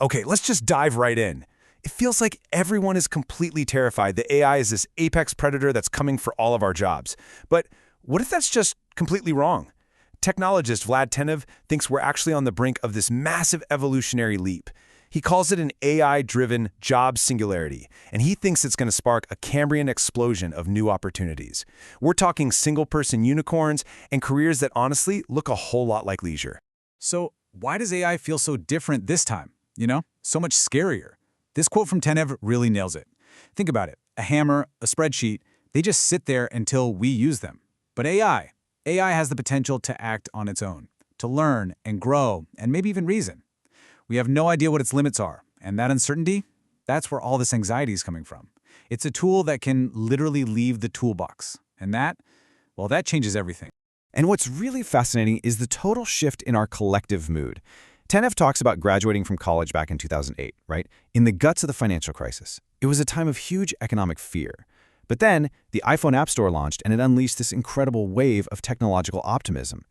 Okay, let's just dive right in. It feels like everyone is completely terrified that AI is this apex predator that's coming for all of our jobs. But what if that's just completely wrong? Technologist Vlad Tenev thinks we're actually on the brink of this massive evolutionary leap. He calls it an AI-driven job singularity, and he thinks it's going to spark a Cambrian explosion of new opportunities. We're talking single-person unicorns and careers that honestly look a whole lot like leisure. So why does AI feel so different this time? So much scarier. This quote from Tenev really nails it. Think about it. A hammer, a spreadsheet, they just sit there until we use them. But AI has the potential to act on its own, to learn and grow and maybe even reason. We have no idea what its limits are, and that uncertainty, that's where all this anxiety is coming from. It's a tool that can literally leave the toolbox, and that changes everything. And what's really fascinating is the total shift in our collective mood. Tenev talks about graduating from college back in 2008, right? In the guts of the financial crisis. It was a time of huge economic fear. But then, the iPhone App Store launched and it unleashed this incredible wave of technological optimism.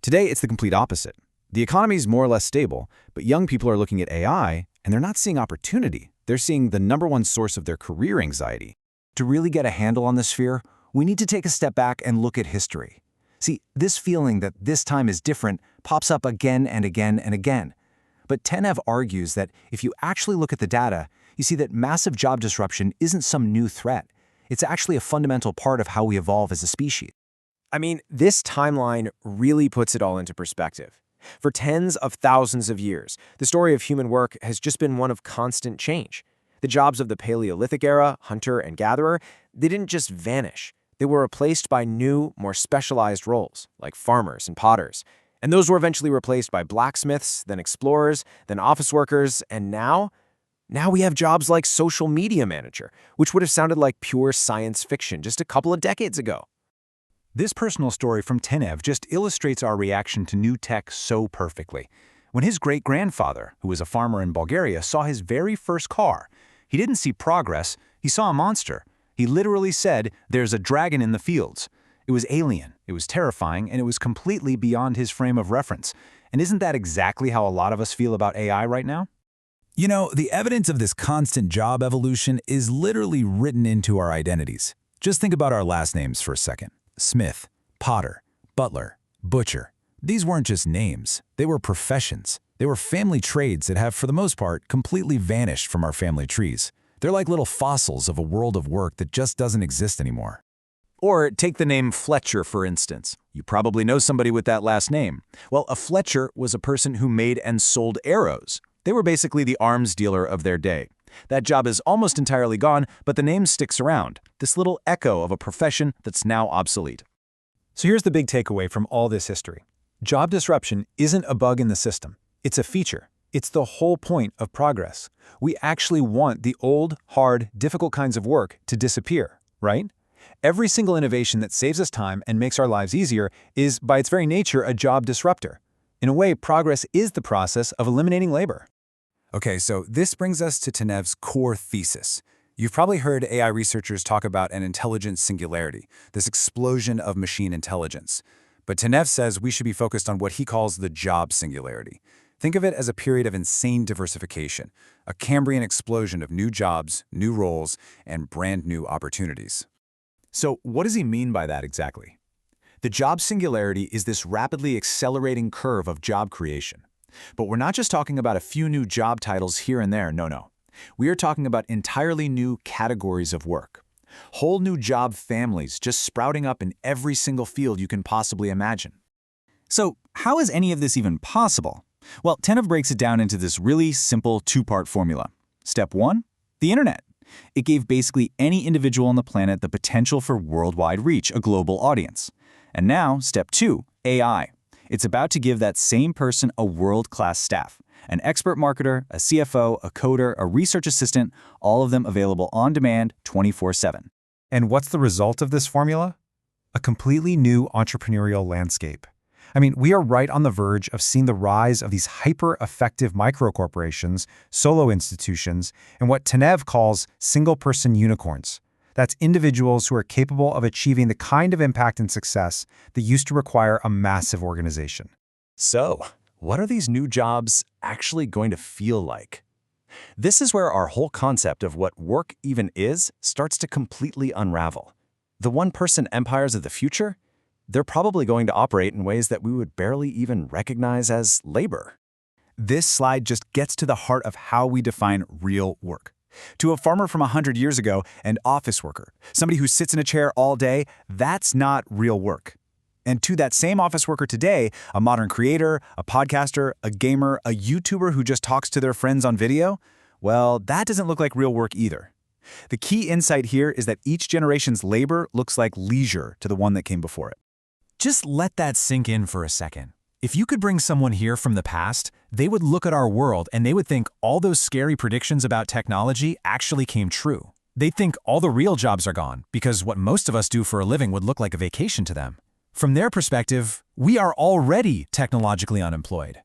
Today, it's the complete opposite. The economy is more or less stable, but young people are looking at AI and they're not seeing opportunity. They're seeing the #1 source of their career anxiety. To really get a handle on this fear, we need to take a step back and look at history. See, this feeling that this time is different pops up again and again and again. But Tenev argues that if you actually look at the data, you see that massive job disruption isn't some new threat. It's actually a fundamental part of how we evolve as a species. I mean, this timeline really puts it all into perspective. For tens of thousands of years, the story of human work has just been one of constant change. The jobs of the Paleolithic era, hunter and gatherer, they didn't just vanish. They were replaced by new, more specialized roles, like farmers and potters. And those were eventually replaced by blacksmiths, then explorers, then office workers, and now we have jobs like social media manager, which would have sounded like pure science fiction just a couple of decades ago. This personal story from Tenev just illustrates our reaction to new tech so perfectly. When his great-grandfather, who was a farmer in Bulgaria, saw his very first car, he didn't see progress, he saw a monster. He literally said, "There's a dragon in the fields." It was alien, it was terrifying, and it was completely beyond his frame of reference. And isn't that exactly how a lot of us feel about AI right now? The evidence of this constant job evolution is literally written into our identities. Just think about our last names for a second. Smith, Potter, Butler, Butcher. These weren't just names, they were professions. They were family trades that have, for the most part, completely vanished from our family trees. They're like little fossils of a world of work that just doesn't exist anymore. Or take the name Fletcher, for instance. You probably know somebody with that last name. Well, a Fletcher was a person who made and sold arrows. They were basically the arms dealer of their day. That job is almost entirely gone, but the name sticks around, this little echo of a profession that's now obsolete. So here's the big takeaway from all this history. Job disruption isn't a bug in the system. It's a feature. It's the whole point of progress. We actually want the old, hard, difficult kinds of work to disappear, right? Every single innovation that saves us time and makes our lives easier is, by its very nature, a job disruptor. In a way, progress is the process of eliminating labor. Okay, so this brings us to Tenev's core thesis. You've probably heard AI researchers talk about an intelligent singularity, this explosion of machine intelligence. But Tenev says we should be focused on what he calls the job singularity. Think of it as a period of insane diversification, a Cambrian explosion of new jobs, new roles, and brand new opportunities. So what does he mean by that exactly? The job singularity is this rapidly accelerating curve of job creation. But we're not just talking about a few new job titles here and there, no. We are talking about entirely new categories of work. Whole new job families just sprouting up in every single field you can possibly imagine. So how is any of this even possible? Well, Tenev breaks it down into this really simple two-part formula. Step 1, the internet. It gave basically any individual on the planet the potential for worldwide reach, a global audience. And now, step 2, AI. It's about to give that same person a world-class staff. An expert marketer, a CFO, a coder, a research assistant, all of them available on demand 24/7. And what's the result of this formula? A completely new entrepreneurial landscape. I mean, we are right on the verge of seeing the rise of these hyper-effective microcorporations, solo institutions, and what Tenev calls single-person unicorns. That's individuals who are capable of achieving the kind of impact and success that used to require a massive organization. So, what are these new jobs actually going to feel like? This is where our whole concept of what work even is starts to completely unravel. The one-person empires of the future, they're probably going to operate in ways that we would barely even recognize as labor. This slide just gets to the heart of how we define real work. To a farmer from 100 years ago, an office worker, somebody who sits in a chair all day, that's not real work. And to that same office worker today, a modern creator, a podcaster, a gamer, a YouTuber who just talks to their friends on video, well, that doesn't look like real work either. The key insight here is that each generation's labor looks like leisure to the one that came before it. Just let that sink in for a second. If you could bring someone here from the past, they would look at our world and they would think all those scary predictions about technology actually came true. They'd think all the real jobs are gone because what most of us do for a living would look like a vacation to them. From their perspective, we are already technologically unemployed.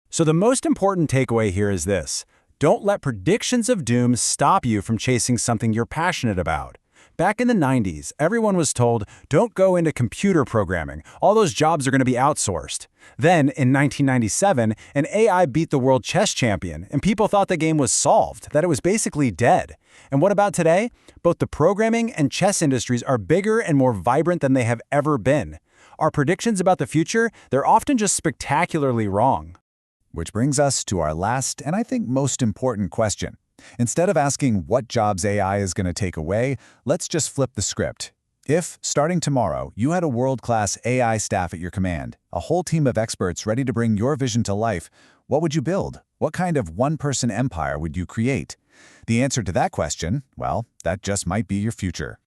So the most important takeaway here is this. Don't let predictions of doom stop you from chasing something you're passionate about. Back in the 90s, everyone was told, don't go into computer programming. All those jobs are going to be outsourced. Then, in 1997, an AI beat the world chess champion, and people thought the game was solved, that it was basically dead. And what about today? Both the programming and chess industries are bigger and more vibrant than they have ever been. Our predictions about the future, they're often just spectacularly wrong. Which brings us to our last and I think most important question. Instead of asking what jobs AI is going to take away, let's just flip the script. If, starting tomorrow, you had a world-class AI staff at your command, a whole team of experts ready to bring your vision to life, what would you build? What kind of one-person empire would you create? The answer to that question, well, that just might be your future.